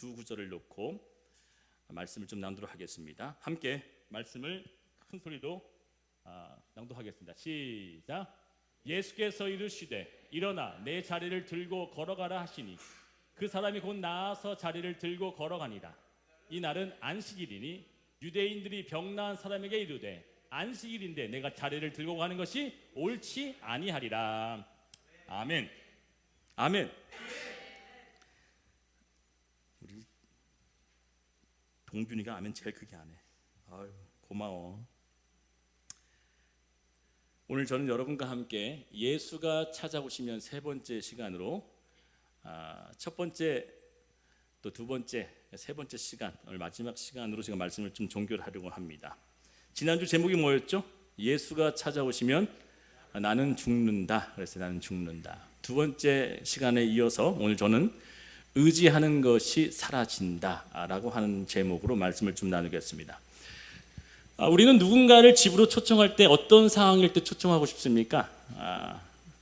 두 구절을 놓고 말씀을 좀 나누도록 하겠습니다. 함께 말씀을 큰 소리로 낭독하겠습니다. 시작. 예수께서 이르시되 일어나 내 자리를 들고 걸어가라 하시니 그 사람이 곧 나아서 자리를 들고 걸어가니라. 이 날은 안식일이니 유대인들이 병나은 사람에게 이르되 안식일인데 내가 자리를 들고 가는 것이 옳지 아니하리라. 아멘. 아멘. 우리 동균이가 아멘 제일 크게 하네. 아유, 고마워. 오늘 저는 여러분과 함께 예수가 찾아오시면 세 번째 시간으로 첫 번째 또 두 번째 세 번째 시간, 오늘 마지막 시간으로 제가 말씀을 좀 종결하려고 합니다. 지난주 제목이 뭐였죠? 예수가 찾아오시면 나는 죽는다. 그래서 나는 죽는다. 두 번째 시간에 이어서 오늘 저는 의지하는 것이 사라진다라고 하는 제목으로 말씀을 좀 나누겠습니다. 우리는 누군가를 집으로 초청할 때 어떤 상황일 때 초청하고 싶습니까?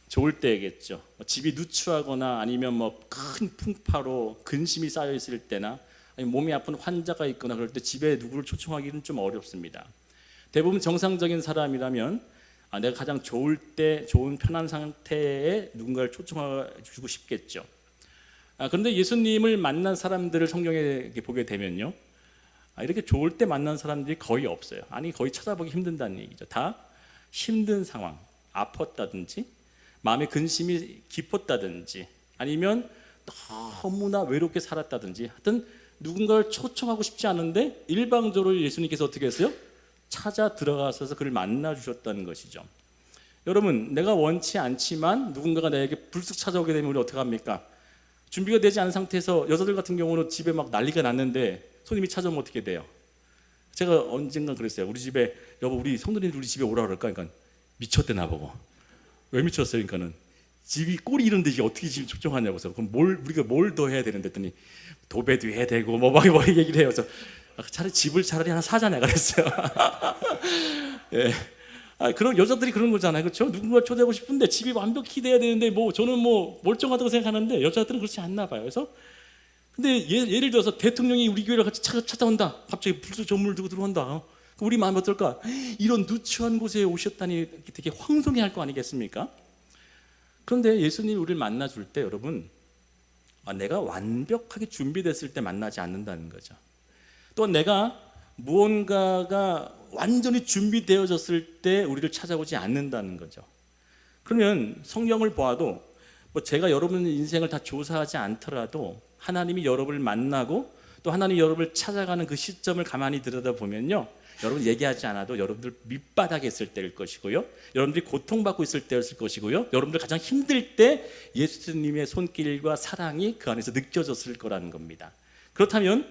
좋을 때겠죠. 집이 누추하거나 아니면 큰 풍파로 근심이 쌓여 있을 때나 아니면 몸이 아픈 환자가 있거나 그럴 때 집에 누구를 초청하기는 좀 어렵습니다. 대부분 정상적인 사람이라면 내가 가장 좋을 때 좋은 편한 상태에 누군가를 초청해주고 싶겠죠. 그런데 예수님을 만난 사람들을 성경에 보게 되면요, 이렇게 좋을 때 만난 사람들이 거의 없어요. 아니 거의 찾아보기 힘든다는 얘기죠. 다 힘든 상황, 아팠다든지 마음의 근심이 깊었다든지 아니면 너무나 외롭게 살았다든지 하여튼 누군가를 초청하고 싶지 않은데 일방적으로 예수님께서 어떻게 했어요? 찾아 들어가셔서 그를 만나 주셨다는 것이죠. 여러분, 내가 원치 않지만 누군가가 나에게 불쑥 찾아오게 되면 우리 어떻게 합니까? 준비가 되지 않은 상태에서 여자들 같은 경우는 집에 막 난리가 났는데 손님이 찾아오면 어떻게 돼요? 제가 언젠가 그랬어요. 우리 집에 여보 우리 성도님들 우리 집에 오라 그럴까? 그러니까 미쳤대 나보고. 왜 미쳤어요? 그러니까는 집이 꼴이 이런데 이게 어떻게 지금 초청하냐고서 그럼 우리가 뭘 더 해야 되는데 했더니 도배도 해야 되고 뭐 얘기를 해요. 그래서 차라리 집을 하나 사자네 그랬어요. 예. 그런 여자들이 그런 거잖아요, 그렇죠? 누군가 초대하고 싶은데 집이 완벽히 돼야 되는데 저는 멀쩡하다고 생각하는데 여자들은 그렇지 않나 봐요. 그래서 근데 예를 들어서 대통령이 우리 교회를 같이 찾아온다. 갑자기 불쑥 전문을 들고 들어온다. 우리 마음이 어떨까? 이런 누추한 곳에 오셨다니 되게 황송해할 거 아니겠습니까? 그런데 예수님이 우리를 만나줄 때 여러분, 내가 완벽하게 준비됐을 때 만나지 않는다는 거죠. 또 내가 무언가가 완전히 준비되어졌을 때 우리를 찾아오지 않는다는 거죠. 그러면 성경을 보아도 제가 여러분의 인생을 다 조사하지 않더라도 하나님이 여러분을 만나고 또 하나님이 여러분을 찾아가는 그 시점을 가만히 들여다보면요, 여러분 얘기하지 않아도 여러분들 밑바닥에 있을 때일 것이고요, 여러분들이 고통받고 있을 때였을 것이고요, 여러분들 가장 힘들 때 예수님의 손길과 사랑이 그 안에서 느껴졌을 거라는 겁니다. 그렇다면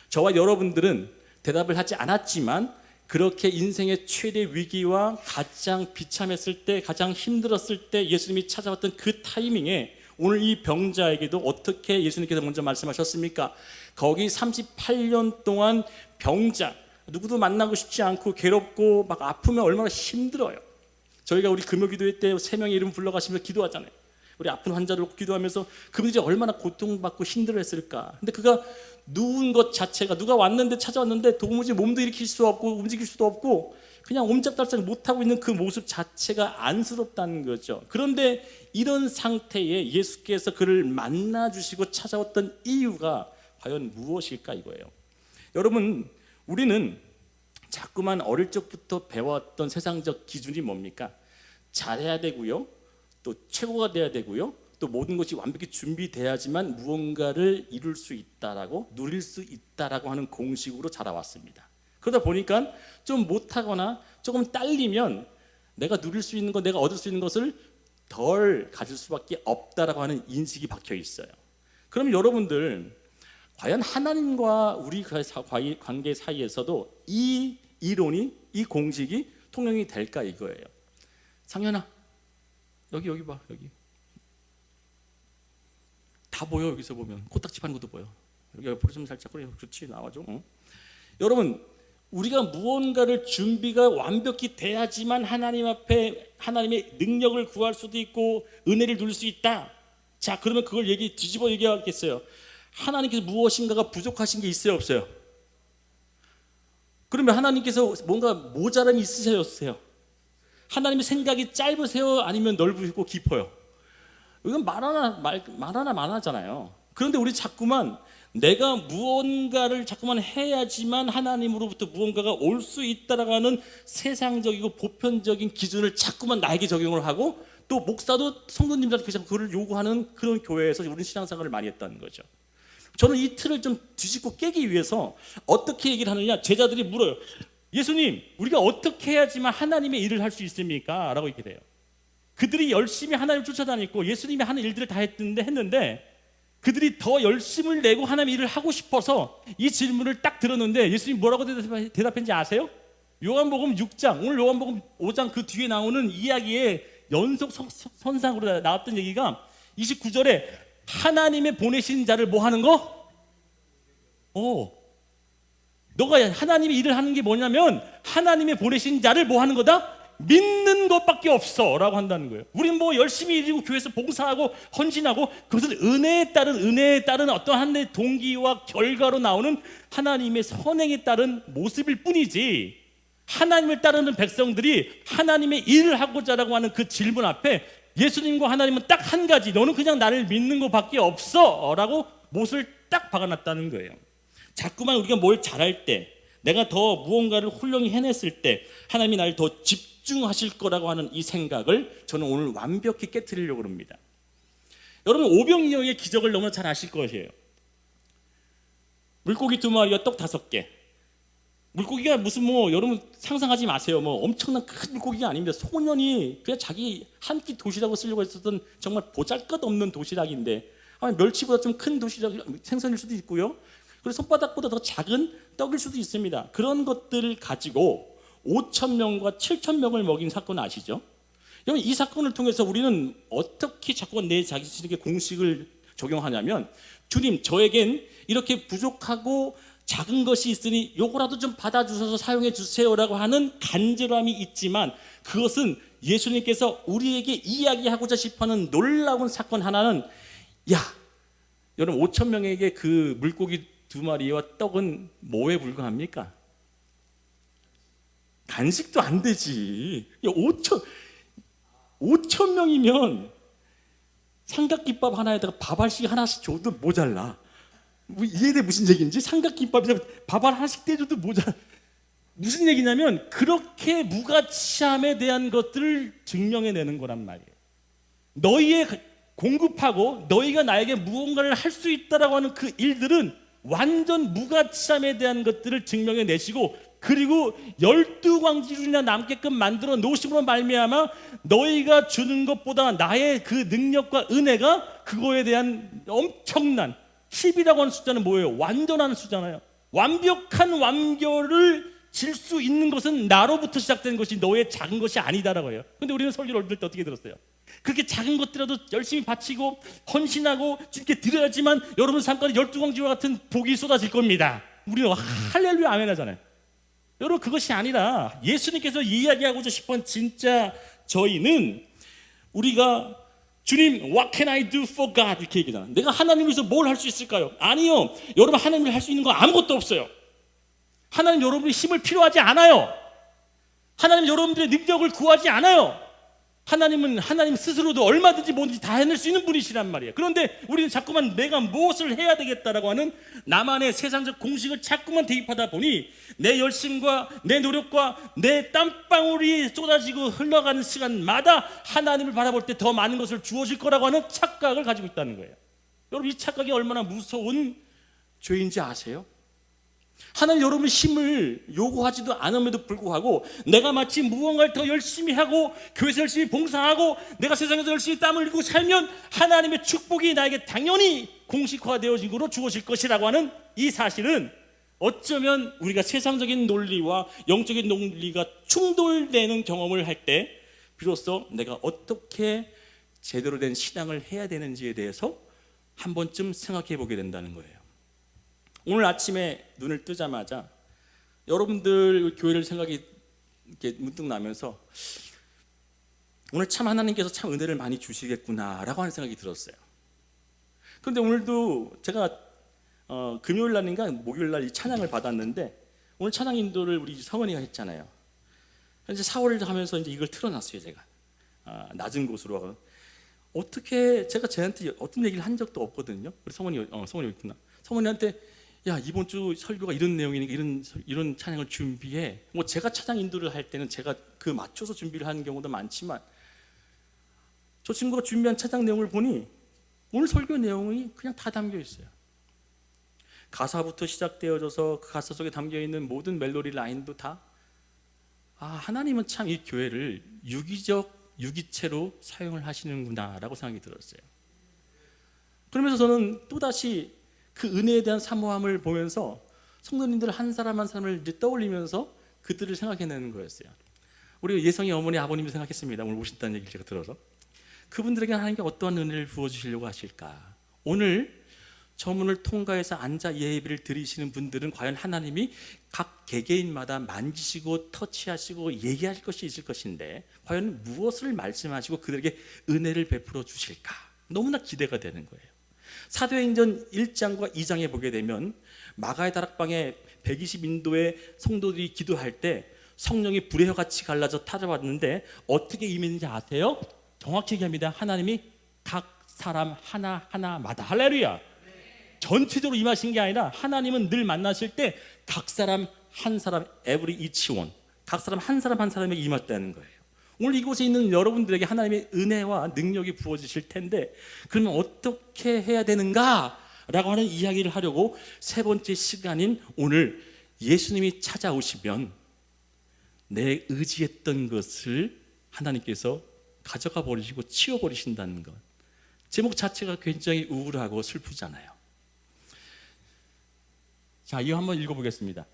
저와 여러분들은 대답을 하지 않았지만 그렇게 인생의 최대 위기와 가장 비참했을 때, 가장 힘들었을 때 예수님이 찾아왔던 그 타이밍에 오늘 이 병자에게도 어떻게 예수님께서 먼저 말씀하셨습니까? 거기 38년 동안 병자, 누구도 만나고 싶지 않고 괴롭고 막 아프면 얼마나 힘들어요. 저희가 우리 금요기도회 때 3명의 이름 불러가시면서 기도하잖아요. 우리 아픈 환자를 기도하면서 그분들이 얼마나 고통받고 힘들어했을까. 근데 그가 누운 것 자체가, 누가 왔는데 찾아왔는데 도무지 몸도 일으킬 수 없고 움직일 수도 없고 그냥 옴짝달싹 못하고 있는 그 모습 자체가 안쓰럽다는 거죠. 그런데 이런 상태에 예수께서 그를 만나주시고 찾아왔던 이유가 과연 무엇일까 이거예요. 여러분, 우리는 자꾸만 어릴 적부터 배웠던 세상적 기준이 뭡니까? 잘해야 되고요, 또 최고가 돼야 되고요, 또 모든 것이 완벽히 준비돼야지만 무언가를 이룰 수 있다라고, 누릴 수 있다라고 하는 공식으로 자라왔습니다. 그러다 보니까 좀 못하거나 조금 딸리면 내가 누릴 수 있는 것, 내가 얻을 수 있는 것을 덜 가질 수밖에 없다라고 하는 인식이 박혀 있어요. 그럼 여러분들, 과연 하나님과 우리 관계 사이에서도 이 이론이, 이 공식이 통용이 될까 이거예요. 상현아, 여기 봐, 여기 다 보여. 여기서 보면 코딱지 파는 것도 보여. 여기 옆으로 좀 살짝, 그래, 그렇지, 나와줘. 여러분, 우리가 무언가를 준비가 완벽히 돼야지만 하나님 앞에 하나님의 능력을 구할 수도 있고 은혜를 누릴 수 있다. 자, 그러면 그걸 뒤집어 얘기하겠어요. 하나님께서 무엇인가가 부족하신 게 있어요, 없어요? 그러면 하나님께서 뭔가 모자람이 있으세요, 없으세요? 하나님의 생각이 짧으세요, 아니면 넓고 깊어요? 이건 말 하나 많아잖아요. 그런데 우리 자꾸만 내가 무언가를 자꾸만 해야지만 하나님으로부터 무언가가 올 수 있다라는 세상적이고 보편적인 기준을 자꾸만 나에게 적용을 하고, 또 목사도 성도님들한테 그걸 요구하는 그런 교회에서 우리는 신앙생활을 많이 했다는 거죠. 저는 이 틀을 좀 뒤집고 깨기 위해서 어떻게 얘기를 하느냐, 제자들이 물어요. 예수님, 우리가 어떻게 해야지만 하나님의 일을 할 수 있습니까? 라고 얘기를 해요. 그들이 열심히 하나님을 쫓아다녔고 예수님이 하는 일들을 다 했는데 그들이 더 열심을 내고 하나님의 일을 하고 싶어서 이 질문을 딱 들었는데 예수님이 뭐라고 대답했는지 아세요? 요한복음 6장, 오늘 요한복음 5장 그 뒤에 나오는 이야기의 연속 선상으로 나왔던 얘기가 29절에 하나님의 보내신 자를 뭐 하는 거? 너가 하나님의 일을 하는 게 뭐냐면 하나님의 보내신 자를 뭐 하는 거다? 믿는 것밖에 없어 라고 한다는 거예요. 우리는 뭐 열심히 일이고 교회에서 봉사하고 헌신하고 그것은 은혜에 따른 어떤 하나의 동기와 결과로 나오는 하나님의 선행에 따른 모습일 뿐이지, 하나님을 따르는 백성들이 하나님의 일을 하고자 라고 하는 그 질문 앞에 예수님과 하나님은 딱 한 가지, 너는 그냥 나를 믿는 것밖에 없어 라고 못을 딱 박아놨다는 거예요. 자꾸만 우리가 뭘 잘할 때, 내가 더 무언가를 훌륭히 해냈을 때 하나님이 나를 더 집중하실 거라고 하는 이 생각을 저는 오늘 완벽히 깨트리려고 합니다. 여러분, 오병이어의 기적을 너무나 잘 아실 것이에요. 물고기 2마리와 떡 5개. 물고기가 무슨 여러분 상상하지 마세요. 엄청난 큰 물고기가 아닙니다. 소년이 그냥 자기 한 끼 도시락을 쓰려고 했었던 정말 보잘것없는 도시락인데, 아마 멸치보다 좀 큰 도시락 생선일 수도 있고요. 그리고 손바닥보다 더 작은 떡일 수도 있습니다. 그런 것들을 가지고 5,000명과 7,000명을 먹인 사건 아시죠? 여러분, 이 사건을 통해서 우리는 어떻게 자꾸 내 자기 자신에게 공식을 적용하냐면, 주님, 저에겐 이렇게 부족하고 작은 것이 있으니 요거라도 좀 받아주셔서 사용해 주세요라고 하는 간절함이 있지만, 그것은 예수님께서 우리에게 이야기하고자 싶어하는 놀라운 사건 하나는, 여러분 5,000명에게 그 물고기 2마리와 떡은 뭐에 불과합니까? 간식도 안 되지. 5,000명이면 삼각김밥 하나에다가 밥알씩 하나씩 줘도 모자라. 이해돼 무슨 얘기인지? 삼각김밥에 밥알 하나씩 떼줘도 모자라. 무슨 얘기냐면 그렇게 무가치함에 대한 것들을 증명해내는 거란 말이에요. 너희의 공급하고 너희가 나에게 무언가를 할 수 있다라고 하는 그 일들은 완전 무가치함에 대한 것들을 증명해내시고, 그리고 12광지lun이나 남게끔 만들어 놓으심으로 말미암아 너희가 주는 것보다 나의 그 능력과 은혜가 그거에 대한 엄청난 10이라고 하는 숫자는 뭐예요? 완전한 숫자잖아요. 완벽한 완결을 질 수 있는 것은 나로부터 시작된 것이 너의 작은 것이 아니다라고 해요. 근데 우리는 설교를 들을 때 어떻게 들었어요? 그렇게 작은 것들이라도 열심히 바치고 헌신하고 주님께 드려야지만 여러분 삶 가운데 12광지와 같은 복이 쏟아질 겁니다. 우리는 할렐루야 아멘 하잖아요. 여러분, 그것이 아니라 예수님께서 이야기하고자 싶은 진짜 저희는, 우리가 주님, what can I do for God? 이렇게 얘기하잖아요. 내가 하나님 위해서 뭘 할 수 있을까요? 아니요, 여러분, 하나님이 할 수 있는 거 아무것도 없어요. 하나님 여러분의 힘을 필요하지 않아요. 하나님 여러분들의 능력을 구하지 않아요. 하나님은 하나님 스스로도 얼마든지 뭐든지 다 해낼 수 있는 분이시란 말이에요. 그런데 우리는 자꾸만 내가 무엇을 해야 되겠다라고 하는 나만의 세상적 공식을 자꾸만 대입하다 보니 내 열심과 내 노력과 내 땀방울이 쏟아지고 흘러가는 시간마다 하나님을 바라볼 때 더 많은 것을 주어질 거라고 하는 착각을 가지고 있다는 거예요. 여러분, 이 착각이 얼마나 무서운 죄인지 아세요? 하나님 여러분의 힘을 요구하지도 않음에도 불구하고 내가 마치 무언가를 더 열심히 하고 교회에서 열심히 봉사하고 내가 세상에서 열심히 땀을 흘리고 살면 하나님의 축복이 나에게 당연히 공식화되어진 것으로 주어질 것이라고 하는 이 사실은, 어쩌면 우리가 세상적인 논리와 영적인 논리가 충돌되는 경험을 할 때 비로소 내가 어떻게 제대로 된 신앙을 해야 되는지에 대해서 한 번쯤 생각해 보게 된다는 거예요. 오늘 아침에 눈을 뜨자마자 여러분들 교회를 생각이 이렇게 문득 나면서 오늘 참 하나님께서 참 은혜를 많이 주시겠구나라고 하는 생각이 들었어요. 그런데 오늘도 제가 금요일 날인가 목요일 날 이 찬양을 받았는데 오늘 찬양 인도를 우리 성은이가 했잖아요. 이제 샤워를 하면서 이제 이걸 틀어놨어요. 제가 낮은 곳으로 하고 어떻게 제가 쟤한테 어떤 얘기를 한 적도 없거든요. 우리 성은이 성은이 있구나. 성은이한테 야 이번 주 설교가 이런 내용이니까 이런 찬양을 준비해. 뭐 제가 찬양 인도를 할 때는 제가 그 맞춰서 준비를 하는 경우도 많지만 저 친구가 준비한 찬양 내용을 보니 오늘 설교 내용이 그냥 다 담겨 있어요. 가사부터 시작되어져서 그 가사 속에 담겨 있는 모든 멜로디 라인도 다 하나님은 참 이 교회를 유기체로 사용을 하시는구나라고 생각이 들었어요. 그러면서 저는 또다시 그 은혜에 대한 사모함을 보면서 성도님들 한 사람 한 사람을 이제 떠올리면서 그들을 생각해내는 거였어요. 우리 예성이 어머니 아버님을 생각했습니다. 오늘 오신다는 얘기를 제가 들어서 그분들에게 하나님께 어떠한 은혜를 부어주시려고 하실까. 오늘 저문을 통과해서 앉아 예배를 드리시는 분들은 과연 하나님이 각 개개인마다 만지시고 터치하시고 얘기할 것이 있을 것인데 과연 무엇을 말씀하시고 그들에게 은혜를 베풀어 주실까. 너무나 기대가 되는 거예요. 사도행전 1장과 2장에 보게 되면 마가의 다락방에 120인도의 성도들이 기도할 때 성령이 불의 혀같이 갈라져 타져왔는데 어떻게 임했는지 아세요? 정확히 얘기합니다. 하나님이 각 사람 하나하나마다 할렐루야 전체적으로 임하신 게 아니라 하나님은 늘 만나실 때 각 사람 한 사람 every each one 각 사람 한 사람에게 임했다는 거예요. 오늘 이곳에 있는 여러분들에게 하나님의 은혜와 능력이 부어지실 텐데 그러면 어떻게 해야 되는가? 라고 하는 이야기를 하려고 세 번째 시간인 오늘 예수님이 찾아오시면 내 의지했던 것을 하나님께서 가져가 버리시고 치워버리신다는 것. 제목 자체가 굉장히 우울하고 슬프잖아요. 자, 이거 한번 읽어보겠습니다.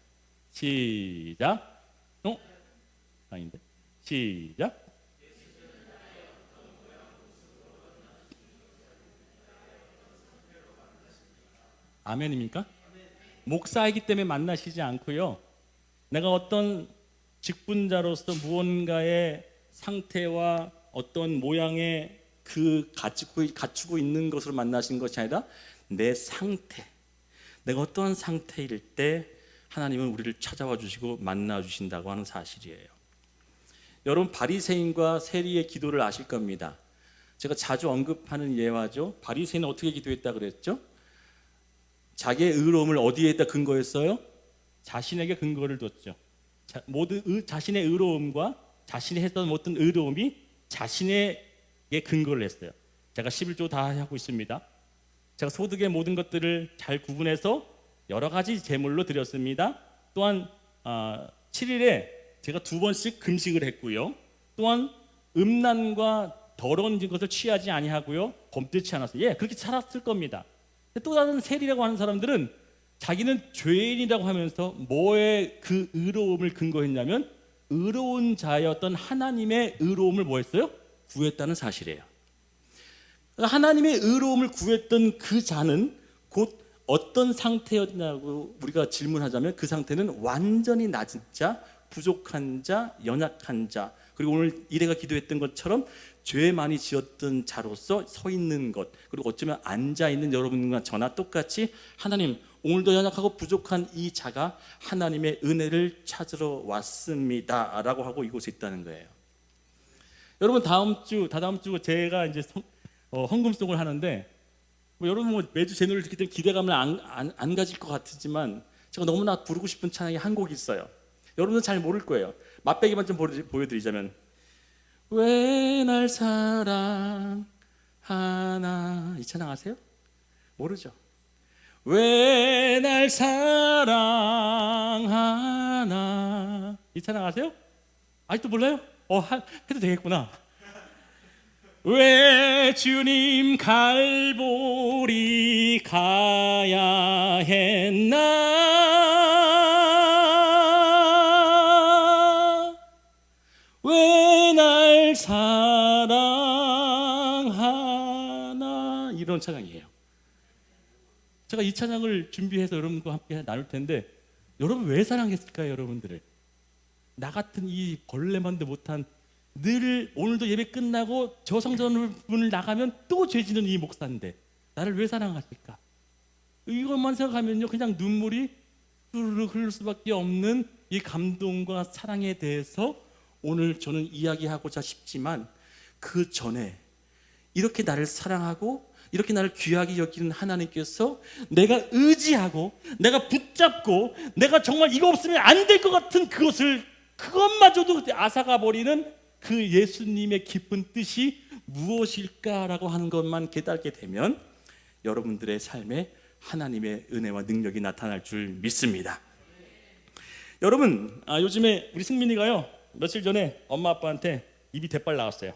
시작. 아닌데. 시작. 아멘입니까? 목사이기 때문에 만나시지 않고요. 내가 어떤 직분자로서 무언가의 상태와 어떤 모양의 갖추고 있는 것으로 만나신 것이 아니라 내 상태, 내가 어떠한 상태일 때 하나님은 우리를 찾아와 주시고 만나 주신다고 하는 사실이에요. 여러분 바리새인과 세리의 기도를 아실 겁니다. 제가 자주 언급하는 예화죠. 바리새인은 어떻게 기도했다 그랬죠? 자기의 의로움을 어디에다 근거했어요? 자신에게 근거를 뒀죠. 자신의 의로움과 자신이 했던 어떤 의로움이 자신에게 근거를 했어요. 제가 11조 다 하고 있습니다. 제가 소득의 모든 것들을 잘 구분해서 여러 가지 제물로 드렸습니다. 또한 7일에 제가 2번씩 금식을 했고요. 또한 음란과 더러운 것을 취하지 아니하고요. 범죄치 않았어요. 그렇게 살았을 겁니다. 또 다른 세리라고 하는 사람들은 자기는 죄인이라고 하면서 뭐에 그 의로움을 근거했냐면 의로운 자였던 하나님의 의로움을 뭐 했어요? 구했다는 사실이에요. 하나님의 의로움을 구했던 그 자는 곧 어떤 상태였냐고 우리가 질문하자면 그 상태는 완전히 낮은 자, 부족한 자, 연약한 자, 그리고 오늘 이래가 기도했던 것처럼 죄 많이 지었던 자로서 서 있는 것, 그리고 어쩌면 앉아있는 여러분과 저나 똑같이 하나님 오늘도 연약하고 부족한 이 자가 하나님의 은혜를 찾으러 왔습니다 라고 하고 이곳에 있다는 거예요. 여러분 다다음 주 제가 이제 헌금송을 하는데 여러분 매주 제 노래를 듣기 때문에 기대감을 안 가질 것 같지만 제가 너무나 부르고 싶은 찬양이 한 곡 있어요. 여러분은 잘 모를 거예요. 맛배기만 좀 보여드리자면 왜 날 사랑하나 이 찬양 아세요? 모르죠? 왜 날 사랑하나 이 찬양 아세요? 아직도 몰라요? 해도 되겠구나. 왜 주님 갈보리 가야 했나 왜 날 사랑하나 이런 찬양이에요. 제가 이 찬양을 준비해서 여러분과 함께 나눌 텐데 여러분 왜 사랑했을까요? 여러분들을 나 같은 이 벌레만도 못한 늘 오늘도 예배 끝나고 저 성전문을 나가면 또 죄 지는 이 목사인데 나를 왜 사랑하실까? 이것만 생각하면요 그냥 눈물이 르르 흐를 수밖에 없는 이 감동과 사랑에 대해서 오늘 저는 이야기하고자 싶지만, 그 전에 이렇게 나를 사랑하고 이렇게 나를 귀하게 여기는 하나님께서 내가 의지하고 내가 붙잡고 내가 정말 이거 없으면 안 될 것 같은 그것마저도 앗아가 버리는 그 예수님의 깊은 뜻이 무엇일까라고 하는 것만 깨닫게 되면 여러분들의 삶에 하나님의 은혜와 능력이 나타날 줄 믿습니다. 여러분, 요즘에 우리 승민이가요 며칠 전에 엄마 아빠한테 입이 대빨 나왔어요.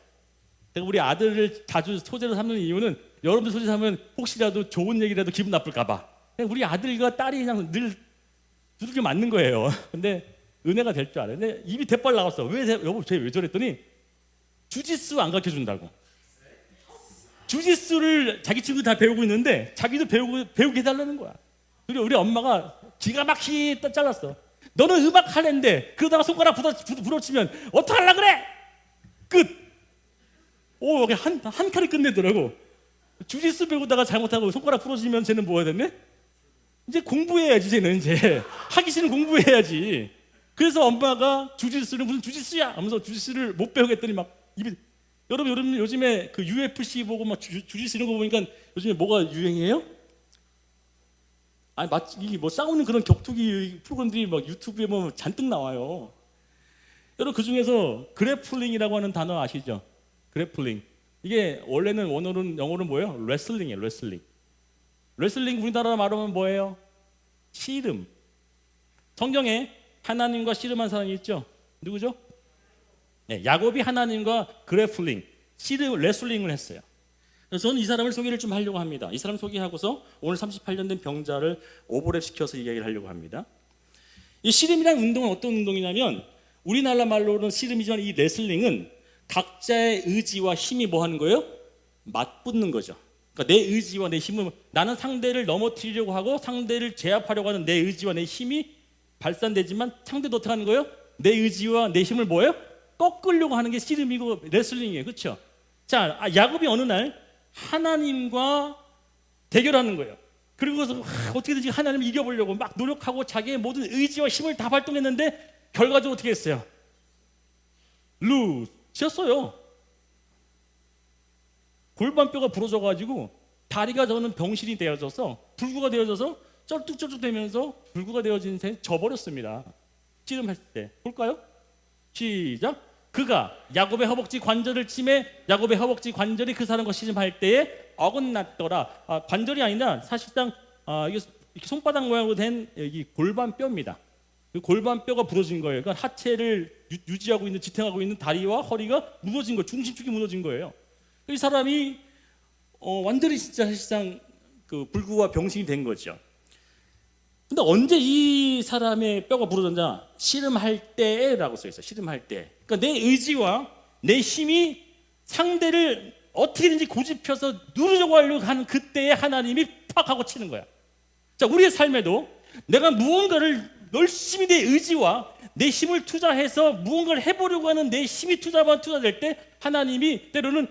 제가 우리 아들을 자주 소재로 삼는 이유는 여러분들 소재 삼으면 혹시라도 좋은 얘기라도 기분 나쁠까 봐. 우리 아들과 딸이 그냥 늘 두들겨 맞는 거예요. 근데 은혜가 될 줄 알아요. 근데 입이 대빨 나왔어. 여보 쟤 왜 저랬더니 주짓수 안 가르쳐준다고. 주짓수를 자기 친구 다 배우고 있는데 자기도 배우게 해달라는 거야. 그리고 우리 엄마가 기가 막히게 잘랐어. 너는 음악 할랜데 그러다가 손가락 부러치면 어떡하려고 그래? 끝. 오, 여기 한 칸을 끝내더라고. 주짓수 배우다가 잘못하고 손가락 부러지면 쟤는 뭐 해야 되네? 이제 공부해야지. 쟤는 이제 하기 싫은 공부해야지. 그래서 엄마가 주짓수는 무슨 주짓수야 하면서 주짓수를 못 배우겠더니 막 입이. 여러분 요즘에 그 UFC 보고 막 주짓수 이런 거 보니까 요즘에 뭐가 유행이에요? 아니 이게 뭐 싸우는 그런 격투기 프로그램들이 막 유튜브에 보면 잔뜩 나와요. 여러분 그 중에서 그래플링이라고 하는 단어 아시죠? 그래플링. 이게 원래는 원어로는 영어로는 뭐예요? 레슬링이에요. 레슬링. 레슬링 우리나라 말하면 뭐예요? 씨름. 성경에 하나님과 씨름한 사람이 있죠? 누구죠? 네, 야곱이 하나님과 그래플링, 씨름, 레슬링을 했어요. 그래서 저는 이 사람을 소개를 좀 하려고 합니다. 이 사람 소개하고서 오늘 38년 된 병자를 오버랩 시켜서 이야기를 하려고 합니다. 이 씨름이라는 운동은 어떤 운동이냐면 우리나라 말로는 씨름이지만 이 레슬링은 각자의 의지와 힘이 뭐 하는 거예요? 맞붙는 거죠. 그러니까 내 의지와 내 힘은 나는 상대를 넘어뜨리려고 하고 상대를 제압하려고 하는 내 의지와 내 힘이 발산되지만 상대도 어떻게 하는 거예요? 내 의지와 내 힘을 뭐예요? 꺾으려고 하는 게 씨름이고 레슬링이에요. 그렇죠? 자, 야곱이 어느 날 하나님과 대결하는 거예요. 그리고서 어떻게든지 하나님을 이겨보려고 막 노력하고 자기의 모든 의지와 힘을 다 발동했는데 결과적으로 어떻게 했어요? 졌어요. 골반뼈가 부러져가지고 다리가 저는 병실이 되어져서 불구가 되어져서 쩔뚝쩔뚝 되면서 불구가 되어진 새 져버렸습니다. 씨름할 때 볼까요? 시작. 그가 야곱의 허벅지 관절을 치매 야곱의 허벅지 관절이 그 사람과 씨름할 때에 어긋났더라. 관절이 아니라 사실상 이게 손바닥 모양으로 된 이 골반뼈입니다. 그 골반뼈가 부러진 거예요. 그러니까 하체를 유지하고 있는 지탱하고 있는 다리와 허리가 무너진 거예요. 중심축이 무너진 거예요. 이 사람이 완전히 진짜 사실상 그 불구와 병신이 된 거죠. 근데 언제 이 사람의 뼈가 부러졌냐? 씨름할 때라고 써 있어요. 씨름할 때. 그러니까 내 의지와 내 힘이 상대를 어떻게든지 고집해서 누르려고 하려고 하는 그때에 하나님이 팍 하고 치는 거야. 자, 우리의 삶에도 내가 무언가를 열심히 내 의지와 내 힘을 투자해서 무언가를 해보려고 하는 내 힘이 투자될 때 하나님이 때로는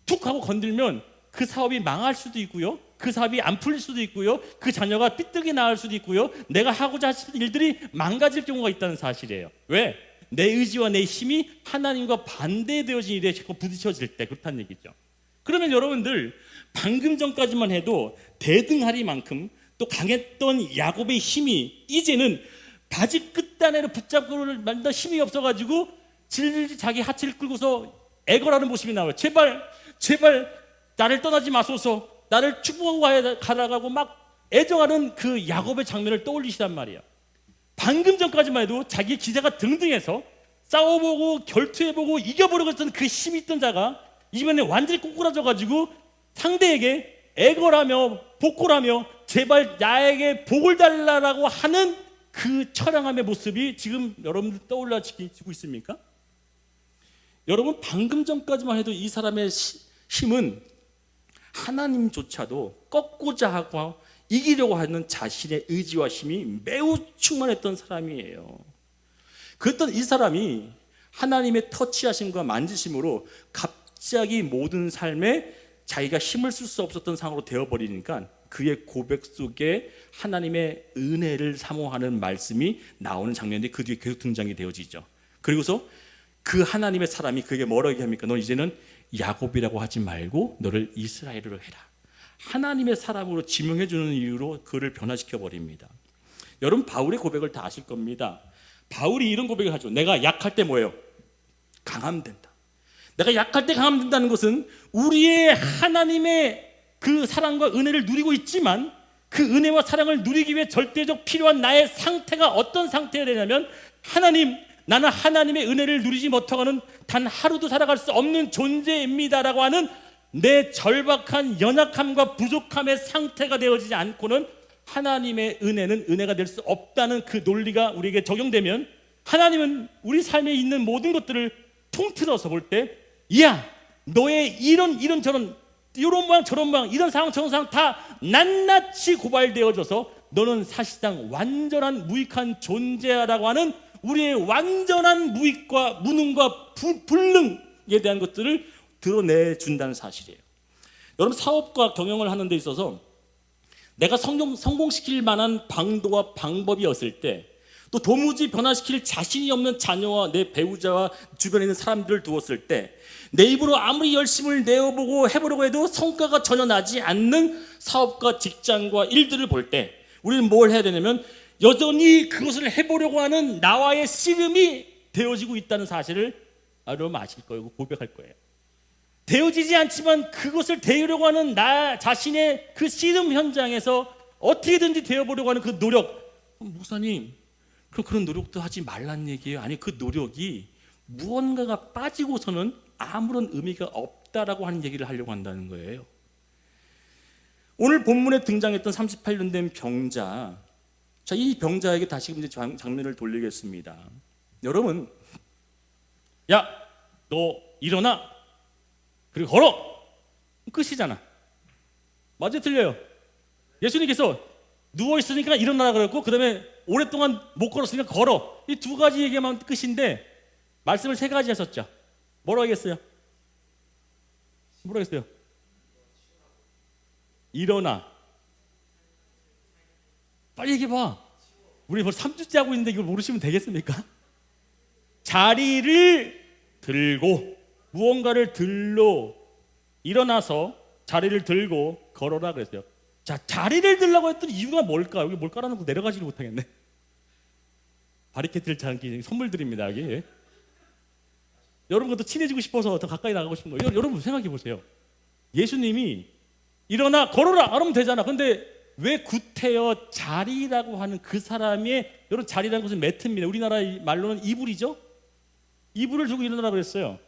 툭 하고 건들면 그 사업이 망할 수도 있고요. 그 사업이 안 풀릴 수도 있고요. 그 자녀가 삐뚤게 나갈 수도 있고요. 내가 하고자 하는 일들이 망가질 경우가 있다는 사실이에요. 왜? 내 의지와 내 힘이 하나님과 반대되어진 일에 자꾸 부딪혀질 때 그렇다는 얘기죠. 그러면 여러분들 방금 전까지만 해도 대등하리만큼 또 강했던 야곱의 힘이 이제는 바지 끝단에를 붙잡고 만다 힘이 없어가지고 질질 자기 하체를 끌고서 애걸하는 모습이 나와요. 제발 나를 떠나지 마소서. 나를 축복하고 가라가고 막 애정하는 그 야곱의 장면을 떠올리시단 말이에요. 방금 전까지만 해도 자기의 기세가 등등해서 싸워보고 결투해보고 이겨보려고 했던 그 힘이 있던 자가 이번에 완전히 꼬꾸라져가지고 상대에게 애걸하며 복골하며 제발 나에게 복을 달라라고 하는 그 처량함의 모습이 지금 여러분들 떠올라지고 있습니까? 여러분 방금 전까지만 해도 이 사람의 힘은 하나님조차도 꺾고자 하고 이기려고 하는 자신의 의지와 힘이 매우 충만했던 사람이에요. 그랬던 이 사람이 하나님의 터치하심과 만지심으로 갑자기 모든 삶에 자기가 힘을 쓸 수 없었던 상황으로 되어버리니까 그의 고백 속에 하나님의 은혜를 사모하는 말씀이 나오는 장면이 그 뒤에 계속 등장이 되어지죠. 그리고서 그 하나님의 사람이 그에게 뭐라고 얘기합니까? 너 이제는 야곱이라고 하지 말고 너를 이스라엘으로 해라. 하나님의 사람으로 지명해 주는 이유로 그를 변화시켜 버립니다. 여러분, 바울의 고백을 다 아실 겁니다. 바울이 이런 고백을 하죠. 내가 약할 때 뭐예요? 강하면 된다. 내가 약할 때 강하면 된다는 것은 우리의 하나님의 그 사랑과 은혜를 누리고 있지만 그 은혜와 사랑을 누리기 위해 절대적 필요한 나의 상태가 어떤 상태가 되냐면, 하나님, 나는 하나님의 은혜를 누리지 못하고는 단 하루도 살아갈 수 없는 존재입니다라고 하는 내 절박한 연약함과 부족함의 상태가 되어지지 않고는 하나님의 은혜는 은혜가 될 수 없다는 그 논리가 우리에게 적용되면, 하나님은 우리 삶에 있는 모든 것들을 통틀어서 볼 때, 야, 너의 이런 저런 이런 모양 저런 모양 이런 상황 저런 상황 다 낱낱이 고발되어져서 너는 사실상 완전한 무익한 존재라고 하는 우리의 완전한 무익과 무능과 불능에 대한 것들을 드러내준다는 사실이에요. 여러분, 사업과 경영을 하는 데 있어서 내가 성공시킬 만한 방도와 방법이 없을 때, 또 도무지 변화시킬 자신이 없는 자녀와 내 배우자와 주변에 있는 사람들을 두었을 때, 내 입으로 아무리 열심을 내어보고 해보려고 해도 성과가 전혀 나지 않는 사업과 직장과 일들을 볼 때 우리는 뭘 해야 되냐면, 여전히 그것을 해보려고 하는 나와의 씨름이 되어지고 있다는 사실을 여러분 아실 거예요. 고백할 거예요. 되어지지 않지만 그것을 되려고 하는 나 자신의 그 씨름 현장에서 어떻게든지 되어보려고 하는 그 노력, 목사님, 그런 노력도 하지 말란 얘기예요. 아니, 그 노력이 무언가가 빠지고서는 아무런 의미가 없다라고 하는 얘기를 하려고 한다는 거예요. 오늘 본문에 등장했던 38년 된 병자, 자, 이 병자에게 다시 이제 장면을 돌리겠습니다. 여러분, 야, 너 일어나, 그리고 걸어, 끝이잖아. 맞아요, 틀려요? 예수님께서 누워 있으니까 일어나라 그랬고, 그 다음에 오랫동안 못 걸었으니까 걸어. 이 두 가지 얘기만 끝인데 말씀을 세 가지 하셨죠. 뭐라고 하겠어요? 뭐라고 했어요? 일어나. 빨리 얘기해봐. 우리 벌써 3주째 하고 있는데 이걸 모르시면 되겠습니까? 자리를 들고, 무언가를 들러 일어나서 자리를 들고 걸어라 그랬어요. 자, 자리를 들라고 했던 이유가 뭘까? 여기 뭘까라는 거 내려가지를 못하겠네. 바리케이트를 장기 선물 드립니다. 여기 여러분과 더 친해지고 싶어서 더 가까이 나가고 싶은 거예요. 여러분 생각해 보세요. 예수님이 일어나 걸어라 그러면 되잖아. 근데 왜 구태여 자리라고 하는 그 사람의, 여러분, 자리라는 것은 매트입니다. 우리나라 말로는 이불이죠. 이불을 주고 일어나라 그랬어요.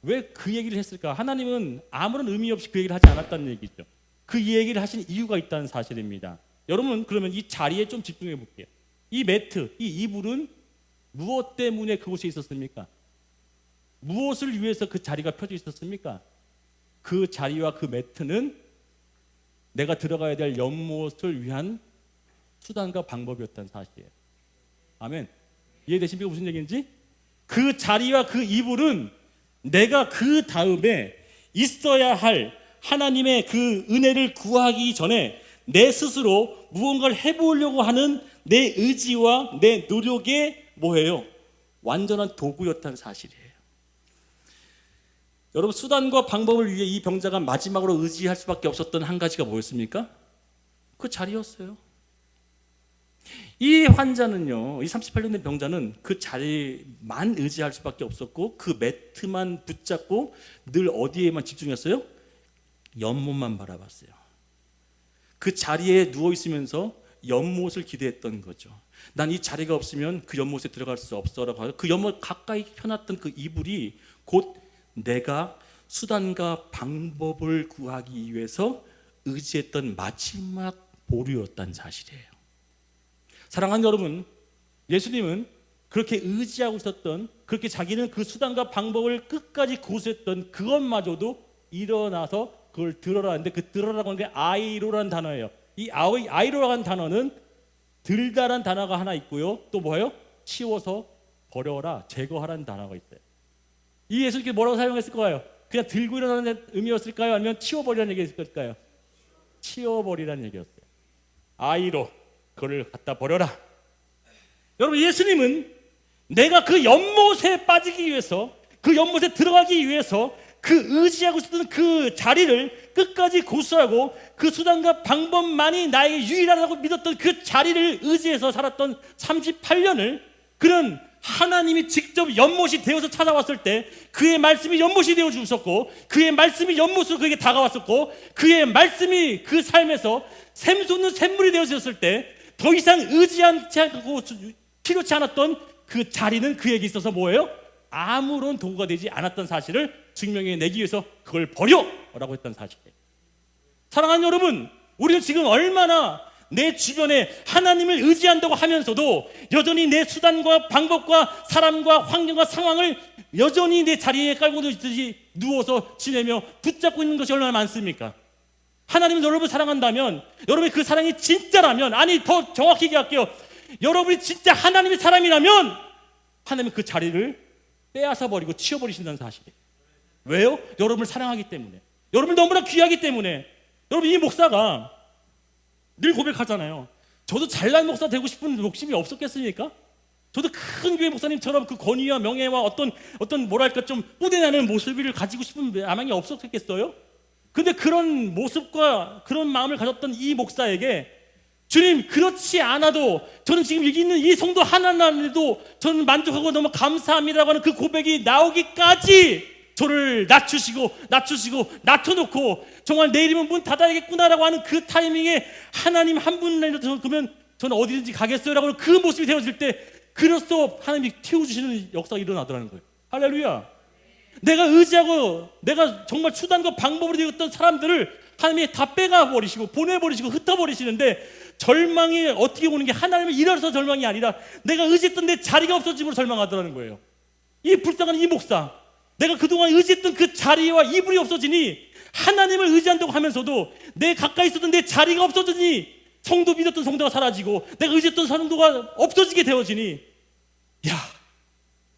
왜 그 얘기를 했을까? 하나님은 아무런 의미 없이 그 얘기를 하지 않았다는 얘기죠. 그 얘기를 하신 이유가 있다는 사실입니다. 여러분, 그러면 이 자리에 좀 집중해 볼게요. 이 매트, 이 이불은 무엇 때문에 그곳에 있었습니까? 무엇을 위해서 그 자리가 펴져 있었습니까? 그 자리와 그 매트는 내가 들어가야 될 연못을 위한 수단과 방법이었다는 사실이에요. 아멘. 이해되십니까? 무슨 얘기인지? 그 자리와 그 이불은 내가 그 다음에 있어야 할 하나님의 그 은혜를 구하기 전에 내 스스로 무언가를 해보려고 하는 내 의지와 내 노력의 뭐예요? 완전한 도구였다는 사실이에요. 여러분, 수단과 방법을 위해 이 병자가 마지막으로 의지할 수밖에 없었던 한 가지가 뭐였습니까? 그 자리였어요. 이 환자는요, 이 38년 된 병자는 그 자리만 의지할 수밖에 없었고, 그 매트만 붙잡고 늘 어디에만 집중했어요? 연못만 바라봤어요. 그 자리에 누워 있으면서 연못을 기대했던 거죠. 난 이 자리가 없으면 그 연못에 들어갈 수 없어라고 하고, 그 연못 가까이 펴놨던 그 이불이 곧 내가 수단과 방법을 구하기 위해서 의지했던 마지막 보루였다는 사실이에요. 사랑하는 여러분, 예수님은 그렇게 의지하고 있었던, 그렇게 자기는 그 수단과 방법을 끝까지 고수했던 그것마저도 일어나서 그걸 들어라 하는데, 그 들어라고 하는 게 아이로라는 단어예요. 이 아이로라는 단어는 들다란 단어가 하나 있고요, 또 뭐예요? 치워서 버려라, 제거하라는 단어가 있어요. 이 예수님께 뭐라고 사용했을 거예요? 그냥 들고 일어나는 의미였을까요? 아니면 치워버리라는 얘기였을까요? 치워버리라는 얘기였어요. 아이로 그를 갖다 버려라. 여러분, 예수님은 내가 그 연못에 빠지기 위해서, 그 연못에 들어가기 위해서 그 의지하고 있었던 그 자리를 끝까지 고수하고 그 수단과 방법만이 나에게 유일하다고 믿었던 그 자리를 의지해서 살았던 38년을 그런 하나님이 직접 연못이 되어서 찾아왔을 때 그의 말씀이 연못이 되어 주셨고, 그의 말씀이 연못으로 그에게 다가왔었고, 그의 말씀이 그 삶에서 샘솟는 샘물이 되어 주셨을 때 더 이상 의지하지 않고 필요치 않았던 그 자리는 그에게 있어서 뭐예요? 아무런 도구가 되지 않았던 사실을 증명해 내기 위해서 그걸 버려라고 했던 사실이에요. 사랑하는 여러분, 우리는 지금 얼마나 내 주변에 하나님을 의지한다고 하면서도 여전히 내 수단과 방법과 사람과 환경과 상황을 여전히 내 자리에 깔고 있듯이 누워서 지내며 붙잡고 있는 것이 얼마나 많습니까? 하나님은 여러분을 사랑한다면, 여러분이 그 사랑이 진짜라면, 아니 더 정확히 얘기할게요, 여러분이 진짜 하나님의 사람이라면 하나님은 그 자리를 빼앗아 버리고 치워버리신다는 사실이에요. 왜요? 여러분을 사랑하기 때문에, 여러분을 너무나 귀하기 때문에. 여러분, 이 목사가 늘 고백하잖아요. 저도 잘난 목사 되고 싶은 욕심이 없었겠습니까? 저도 큰 교회 목사님처럼 그 권위와 명예와 어떤 뭐랄까 좀 뿌대나는 모습을 가지고 싶은 야망이 없었겠어요? 근데 그런 모습과 그런 마음을 가졌던 이 목사에게 주님, 그렇지 않아도 저는 지금 여기 있는 이 성도 하나만으로도 저는 만족하고 너무 감사합니다라고 하는 그 고백이 나오기까지 저를 낮추시고 낮춰놓고 정말 내일이면 문 닫아야겠구나라고 하는 그 타이밍에 하나님 한 분이라도 그러면 저는 어디든지 가겠어요라고 하는 그 모습이 되어질 때 그로써 하나님이 튀어주시는 역사가 일어나더라는 거예요. 할렐루야. 내가 의지하고 내가 정말 수단과 방법으로 되었던 사람들을 하나님이 다 빼가버리시고 보내버리시고 흩어버리시는데, 절망이 어떻게 오는 게 하나님을 잃어서 절망이 아니라 내가 의지했던 내 자리가 없어짐으로 절망하더라는 거예요. 이 불쌍한 이 목사, 내가 그동안 의지했던 그 자리와 이불이 없어지니, 하나님을 의지한다고 하면서도 내 가까이 있었던 내 자리가 없어지니, 성도 믿었던 성도가 사라지고 내가 의지했던 성도가 없어지게 되어지니, 야,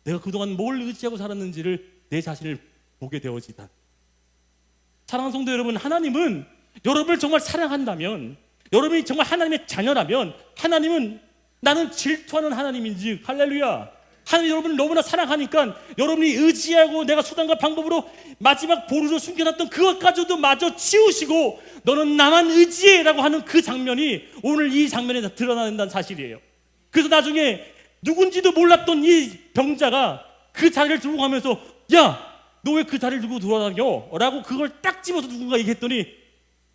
내가 그동안 뭘 의지하고 살았는지를 내 자신을 보게 되어지다. 사랑하는 성도 여러분, 하나님은 여러분을 정말 사랑한다면, 여러분이 정말 하나님의 자녀라면, 하나님은 나는 질투하는 하나님인지, 할렐루야, 하나님 여러분을 너무나 사랑하니까 여러분이 의지하고 내가 수단과 방법으로 마지막 보루로 숨겨놨던 그것까지도 마저 치우시고 너는 나만 의지해 라고 하는 그 장면이 오늘 이 장면에 드러난다는 사실이에요. 그래서 나중에 누군지도 몰랐던 이 병자가 그 자리를 들고 가면서, 야, 너 왜 그 자리를 들고 돌아다녀? 라고 그걸 딱 집어서 누군가 얘기했더니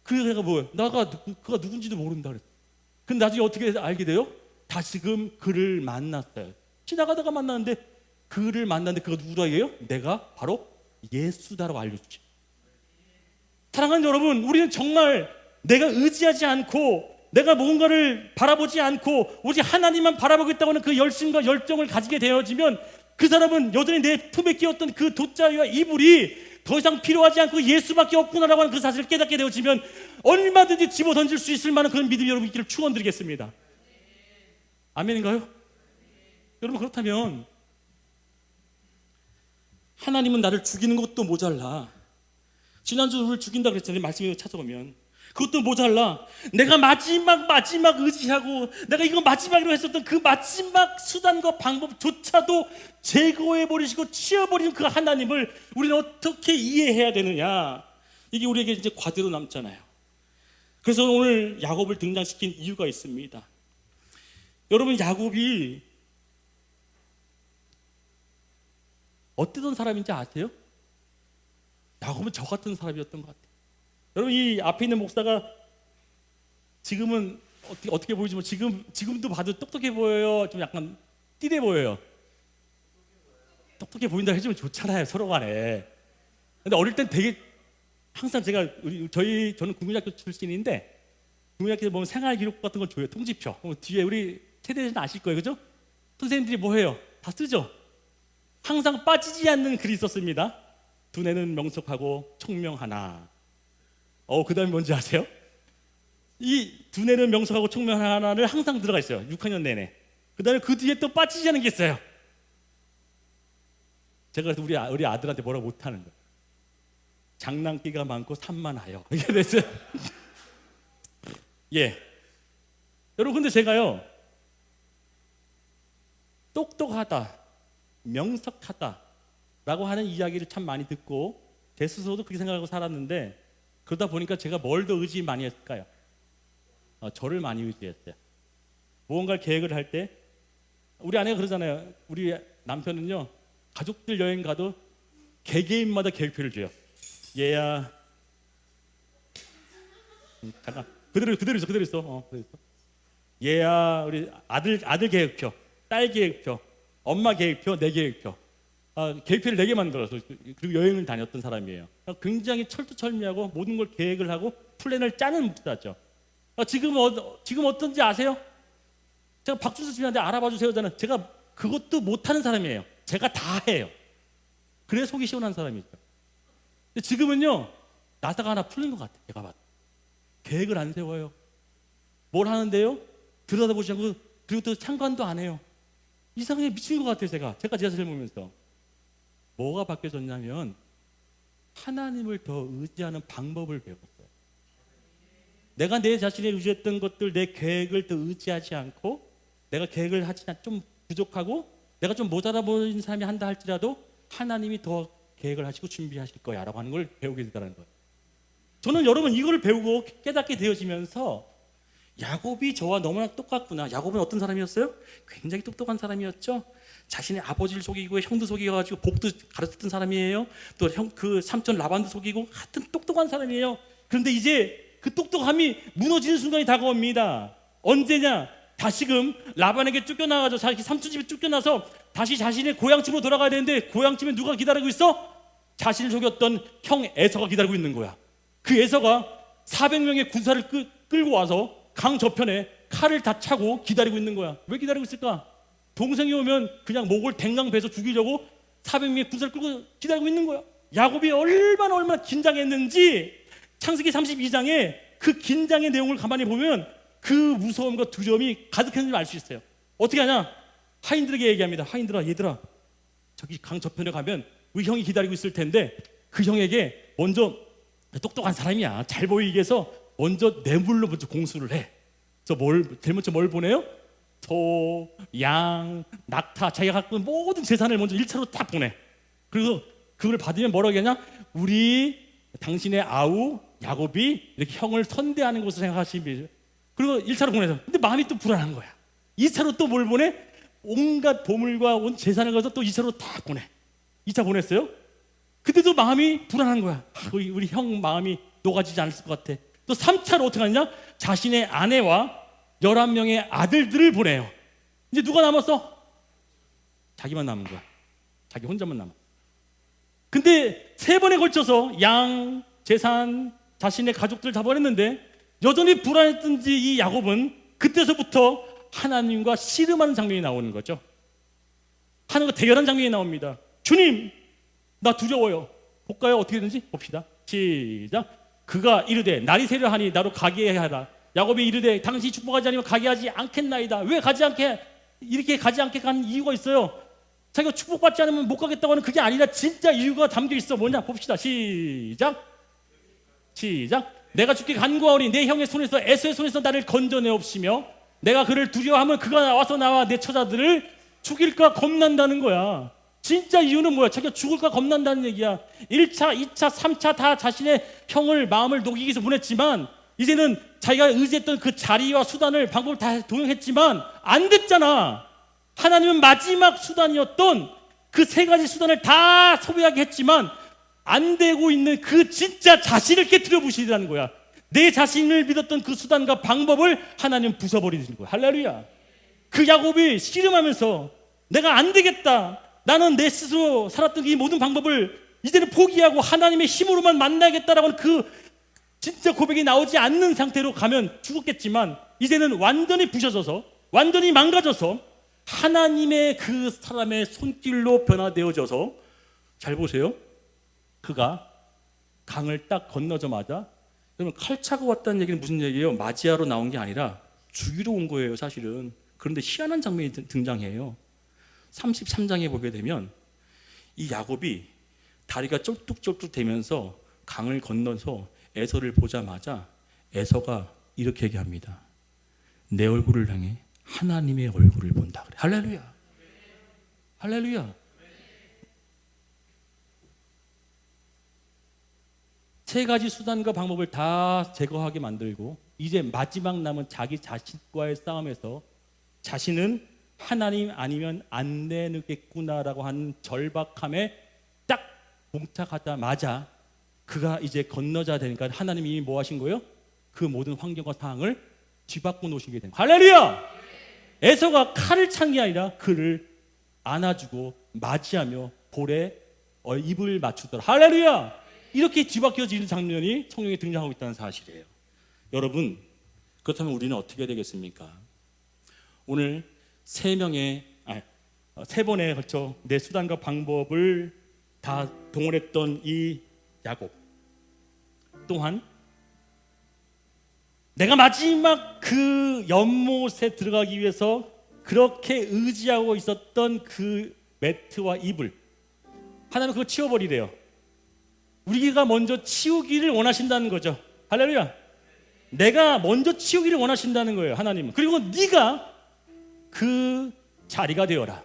그 애가 뭐예요? 그가 누군지도 모른다 그랬어. 근데 나중에 어떻게 알게 돼요? 다시금 그를 만났어요. 지나가다가 만났는데, 그를 만났는데 그가 누구라고요? 내가 바로 예수다라고 알려주죠. 사랑하는 여러분, 우리는 정말 내가 의지하지 않고 내가 뭔가를 바라보지 않고 오직 하나님만 바라보겠다고 하는 그 열심과 열정을 가지게 되어지면, 그 사람은 여전히 내 품에 끼었던 그 돗자리와 이불이 더 이상 필요하지 않고 예수밖에 없구나라고 하는 그 사실을 깨닫게 되어지면 얼마든지 집어 던질 수 있을 만한 그런 믿음이 여러분 있기를 축원드리겠습니다. 아멘인가요? 여러분, 그렇다면 하나님은 나를 죽이는 것도 모자라, 지난주 우리를 죽인다 그랬잖아요. 말씀에 찾아오면 그것도 모자라, 내가 마지막 의지하고 내가 이거 마지막으로 했었던 그 마지막 수단과 방법조차도 제거해버리시고 치워버리는 그 하나님을 우리는 어떻게 이해해야 되느냐, 이게 우리에게 이제 과제로 남잖아요. 그래서 오늘 야곱을 등장시킨 이유가 있습니다. 여러분, 야곱이 어떤 사람인지 아세요? 야곱은 저 같은 사람이었던 것 같아요. 여러분, 이 앞에 있는 목사가 지금은 어떻게 보이지만 지금도 봐도 똑똑해 보여요? 좀 약간 띠대 보여요? 똑똑해 보인다 해주면 좋잖아요, 서로 간에. 근데 어릴 땐 되게, 항상 저는 국민학교 출신인데 국민학교에서 보면 생활기록 같은 걸 줘요. 통지표. 뒤에 우리 세대는 아실 거예요, 그죠? 선생님들이 뭐 해요? 다 쓰죠? 항상 빠지지 않는 글이 있었습니다. 두뇌는 명석하고 총명하나. 그 다음에 뭔지 아세요? 이 두뇌는 명석하고 총명하나를 항상 들어가 있어요, 6학년 내내. 그 다음에 그 뒤에 또 빠지지 않은 게 있어요. 제가 그래서 우리 아들한테 뭐라고 못하는 거예요. 장난기가 많고 산만하여, 이게 됐어요. 예. 여러분, 근데 제가요, 똑똑하다, 명석하다 라고 하는 이야기를 참 많이 듣고 제 스스로도 그렇게 생각하고 살았는데, 그러다 보니까 제가 뭘 더 의지 많이 했을까요? 저를 많이 의지했어요. 무언가를 계획을 할 때 우리 아내가 그러잖아요. 우리 남편은요, 가족들 여행 가도 개개인마다 계획표를 줘요. 얘야, 잠깐, 그대로 있어. 그대로 있어. 얘야, 우리 아들 계획표, 딸 계획표, 엄마 계획표, 내 계획표. 계획표를 4개 만들어서 그리고 여행을 다녔던 사람이에요. 굉장히 철두철미하고 모든 걸 계획을 하고 플랜을 짜는 목사죠. 지금 어떤지 아세요? 제가 박준수 씨한테 알아봐 주세요잖아요. 제가 그것도 못하는 사람이에요. 제가 다 해요. 그래 속이 시원한 사람이죠. 근데 지금은요, 나사가 하나 풀린 것 같아요. 제가 봐도 계획을 안 세워요. 뭘 하는데요? 들여다보지 않고, 그리고 또 참관도 안 해요. 이상하게 미친 것 같아요. 제가 지하철 보면서. 뭐가 바뀌어졌냐면 하나님을 더 의지하는 방법을 배웠어요. 내가 내 자신에 의지했던 것들, 내 계획을 더 의지하지 않고, 내가 계획을 하지 좀 부족하고 내가 좀 모자라 보이는 사람이 한다 할지라도 하나님이 더 계획을 하시고 준비하실 거야 라고 하는 걸 배우게 된다는 거예요. 저는 여러분 이거를 배우고 깨닫게 되어지면서 야곱이 저와 너무나 똑같구나. 야곱은 어떤 사람이었어요? 굉장히 똑똑한 사람이었죠. 자신의 아버지를 속이고 형도 속이가지고 복도 가르쳤던 사람이에요. 또 그 삼촌 라반도 속이고 하여튼 똑똑한 사람이에요. 그런데 이제 그 똑똑함이 무너지는 순간이 다가옵니다. 언제냐? 다시금 라반에게 쫓겨나가지고 자기 삼촌 집에 쫓겨나서 다시 자신의 고향집으로 돌아가야 되는데, 고향집에 누가 기다리고 있어? 자신을 속였던 형 에서가 기다리고 있는 거야. 그 에서가 400명의 군사를 끌고 와서 강 저편에 칼을 다 차고 기다리고 있는 거야. 왜 기다리고 있을까? 동생이 오면 그냥 목을 댕강 베서 죽이려고 400명의 군사를 끌고 기다리고 있는 거야. 야곱이 얼마나 긴장했는지 창세기 32장에 그 긴장의 내용을 가만히 보면 그 무서움과 두려움이 가득했는지 알 수 있어요. 어떻게 하냐? 하인들에게 얘기합니다. 하인들아, 얘들아, 저기 강 저편에 가면 우리 형이 기다리고 있을 텐데 그 형에게 먼저, 똑똑한 사람이야, 잘 보이게 해서 먼저 뇌물로 먼저 공수를 해. 제일 먼저 뭘 보내요? 소, 양, 낙타, 자기가 갖고 있는 모든 재산을 먼저 1차로 딱 보내. 그리고 그걸 받으면 뭐라고 하냐? 우리 당신의 아우 야곱이 이렇게 형을 선대하는 것을 생각하시면, 그리고 1차로 보내서, 근데 마음이 또 불안한 거야. 2차로 또 뭘 보내? 온갖 보물과 온 재산을 가서 또 2차로 다 보내. 2차 보냈어요. 그때도 마음이 불안한 거야. 우리 형 마음이 녹아지지 않을 것 같아. 또 3차로 어떻게 하냐? 자신의 아내와 11명의 아들들을 보내요. 이제 누가 남았어? 자기만 남은 거야. 자기 혼자만 남아. 근데 3번에 걸쳐서 양, 재산, 자신의 가족들 다 보냈는데 여전히 불안했던지 이 야곱은 그때서부터 하나님과 씨름하는 장면이 나오는 거죠. 하나님과 대결하는 장면이 나옵니다. 주님, 나 두려워요. 볼까요? 어떻게든지 봅시다. 시작. 그가 이르되 날이 새려하니 나로 가게 하라. 야곱이 이르되 당신이 축복하지 않으면 가게 하지 않겠나이다. 왜 이렇게 가지 않게 간 이유가 있어요. 자기가 축복받지 않으면 못 가겠다고 하는 그게 아니라 진짜 이유가 담겨 있어. 뭐냐? 봅시다. 시작. 내가 죽게 간구하오니 내 형의 손에서, 에서의 손에서 나를 건져내옵시며 내가 그를 두려워하면 그가 와서 나와 내 처자들을 죽일까 겁난다는 거야. 진짜 이유는 뭐야? 자기가 죽을까 겁난다는 얘기야. 1차, 2차, 3차 다 자신의 형을 마음을 녹이기 위해서 보냈지만 이제는 자기가 의지했던 그 자리와 수단을, 방법을 다 동용했지만 안 됐잖아. 하나님은 마지막 수단이었던 그 3가지 수단을 다 소비하게 했지만 안 되고 있는 그 진짜 자신을 깨트려 부시라는 거야. 내 자신을 믿었던 그 수단과 방법을 하나님 부숴버리는 거야. 할렐루야. 그 야곱이 씨름하면서 내가 안 되겠다, 나는 내 스스로 살았던 이 모든 방법을 이제는 포기하고 하나님의 힘으로만 만나야겠다라고 하는 그 진짜 고백이 나오지 않는 상태로 가면 죽었겠지만 이제는 완전히 부셔져서, 완전히 망가져서 하나님의 그 사람의 손길로 변화되어져서, 잘 보세요, 그가 강을 딱 건너자마자, 여러분 칼 차고 왔다는 얘기는 무슨 얘기예요? 맞이하러 나온 게 아니라 죽이러 온 거예요, 사실은. 그런데 희한한 장면이 등장해요. 33장에 보게 되면 이 야곱이 다리가 쫄뚝쫄뚝 되면서 강을 건너서 에서를 보자마자 에서가 이렇게 얘기합니다. 내 얼굴을 향해 하나님의 얼굴을 본다 그래. 할렐루야. 할렐루야. 세 가지 수단과 방법을 다 제거하게 만들고 이제 마지막 남은 자기 자신과의 싸움에서 자신은 하나님 아니면 안 되겠구나라고 하는 절박함에 딱 봉착하자마자 그가 이제 건너자야 되니까 하나님이 이미 뭐 하신 거예요? 그 모든 환경과 상황을 뒤바꿔 놓으시게 된 거예요. 할렐루야! 에서가 칼을 찬 게 아니라 그를 안아주고 맞이하며 볼에 입을 맞추더라. 할렐루야! 이렇게 뒤바뀌어지는 장면이 성경에 등장하고 있다는 사실이에요. 여러분, 그렇다면 우리는 어떻게 되겠습니까? 오늘 세 번에 걸쳐 내 수단과 방법을 다 동원했던 이 야곱 또한 내가 마지막 그 연못에 들어가기 위해서 그렇게 의지하고 있었던 그 매트와 이불 하나님은 그거 치워버리래요. 우리가 먼저 치우기를 원하신다는 거죠. 할렐루야. 내가 먼저 치우기를 원하신다는 거예요. 하나님은. 그리고 네가 그 자리가 되어라.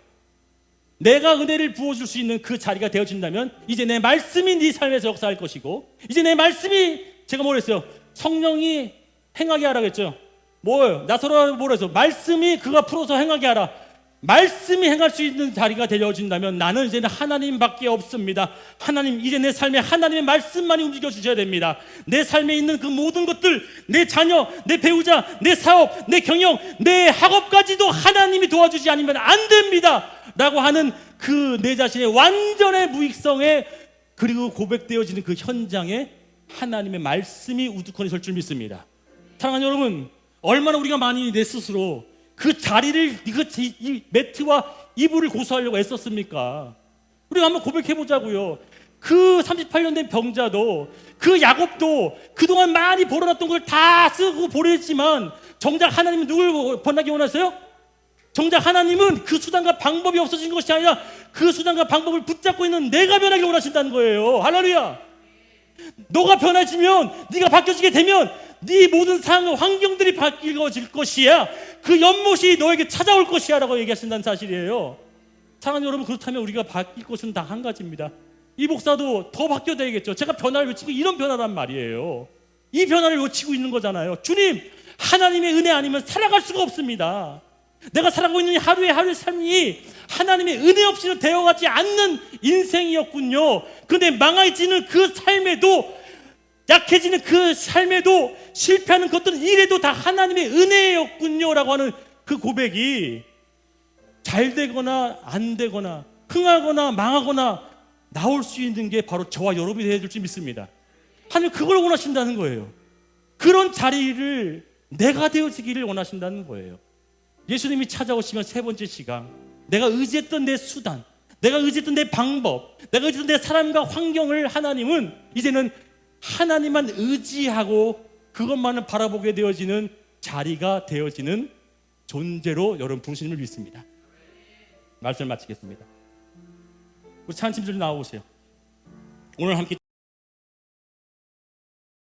내가 은혜를 부어줄 수 있는 그 자리가 되어진다면 이제 내 말씀이 네 삶에서 역사할 것이고 이제 내 말씀이 제가 뭐라 했어요? 성령이 행하게 하라고 했죠. 뭐예요? 나서라 뭐라 했어? 말씀이 그가 풀어서 행하게 하라. 말씀이 행할 수 있는 자리가 되어진다면 나는 이제는 하나님밖에 없습니다. 하나님, 이제 내 삶에 하나님의 말씀만이 움직여 주셔야 됩니다. 내 삶에 있는 그 모든 것들, 내 자녀, 내 배우자, 내 사업, 내 경영, 내 학업까지도 하나님이 도와주지 않으면 안 됩니다 라고 하는 그 내 자신의 완전의 무익성에 그리고 고백되어지는 그 현장에 하나님의 말씀이 우두커니 설 줄 믿습니다. 사랑하는 여러분, 얼마나 우리가 많이 내 스스로 그 자리를 이 매트와 이불을 고수하려고 애썼습니까? 우리가 한번 고백해보자고요. 그 38년 된 병자도 그 야곱도 그동안 많이 벌어놨던 걸 다 쓰고 보냈지만 정작 하나님은 누굴 변하기 원하세요? 정작 하나님은 그 수단과 방법이 없어진 것이 아니라 그 수단과 방법을 붙잡고 있는 내가 변하기 원하신다는 거예요. 할렐루야. 너가 변해지면, 네가 바뀌어지게 되면 네 모든 상황, 환경들이 바뀌어질 것이야. 그 연못이 너에게 찾아올 것이야 라고 얘기하신다는 사실이에요. 사랑하는 여러분, 그렇다면 우리가 바뀔 것은 다 한 가지입니다. 이 목사도 더 바뀌어야 되겠죠. 제가 변화를 외치고 이런 변화란 말이에요. 이 변화를 외치고 있는 거잖아요. 주님, 하나님의 은혜 아니면 살아갈 수가 없습니다. 내가 살아가고 있는 하루의 삶이 하나님의 은혜 없이는 되어가지 않는 인생이었군요. 그런데 망해지는 그 삶에도, 약해지는 그 삶에도, 실패하는 것들은 이래도 다 하나님의 은혜였군요 라고 하는 그 고백이 잘 되거나 안 되거나 흥하거나 망하거나 나올 수 있는 게 바로 저와 여러분이 되어줄 줄 믿습니다. 하나님 그걸 원하신다는 거예요. 그런 자리를 내가 되어지기를 원하신다는 거예요. 예수님이 찾아오시면 세 번째 시간, 내가 의지했던 내 수단, 내가 의지했던 내 방법, 내가 의지했던 내 사람과 환경을 하나님은 이제는 하나님만 의지하고 그것만을 바라보게 되어지는 자리가 되어지는 존재로 여러분 부르심을 믿습니다. 말씀을 마치겠습니다. 우리 찬양팀들 나와보세요. 오늘 함께